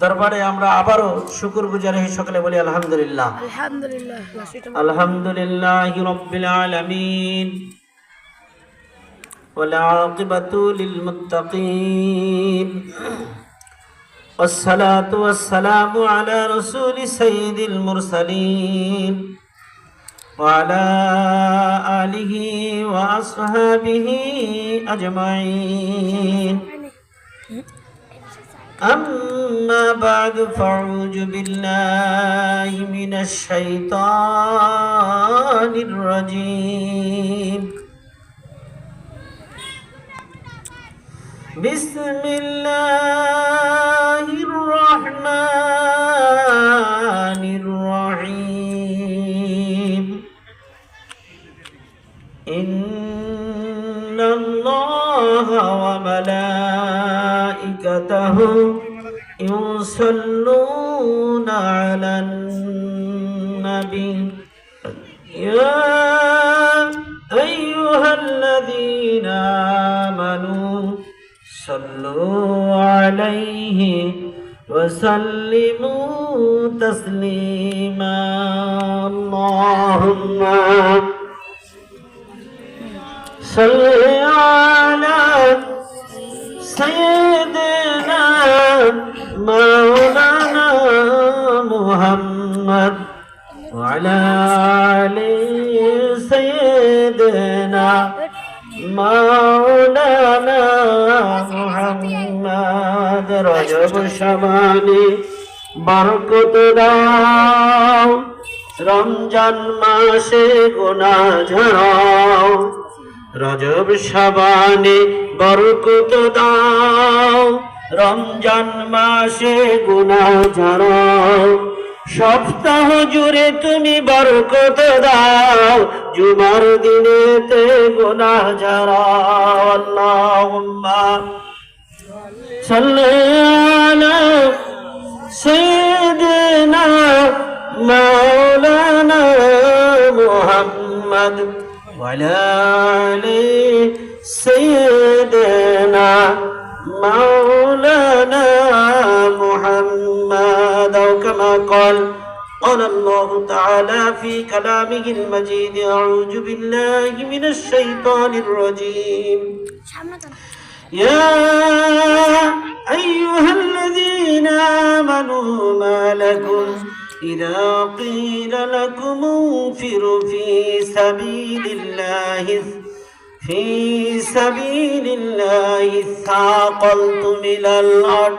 দরবারে আমরা আবারও শুকরগুজার হয়ে সকলে বলি আলহামদুলিল্লাহ। আলহামদুলিল্লাহ আলহামদুলিল্লাহি রাব্বিল আলামিন ওয়াল আকিবাতু লিল মুত্তাকিন والصلاة والسلام على رسول سيد المرسلين وعلى آله وأصحابه أجمعين أما بعد فأعوذ بالله من الشيطان الرجيم بسم الله الرحمن الرحيم إن الله وملائكته يصلون على النبي يا أيها الذين آمنوا صلوا عليه وسلموا تسليما اللهم صل على سيدنا مولانا محمد وعلى آل سيدنا مولانا محمد রজব শাবানে বরকত দাও রমজান মাসে গুনাহ ঝরাও রজব শাবানে বরকত দাও রমজান মাসে গুনাহ ঝরাও সপ্তাহ জুড়ে তুমি বরকত দাও জুমার দিনেতে গুনাহ ঝরাও আল্লাহুম্মা সাল্লি আলা সাইয়্যিদিনা মাওলানা মুহাম্মদ ওয়া আলা আলি সাইয়্যিদিনা مولانا محمد أو كما قال الله تعالى في كلامه المجيد أعوذ بالله من الشيطان الرجيم يا أيها الذين آمنوا ما لكم إذا قيل لكم انفروا في سبيل الله ثاقلتم إلى الأرض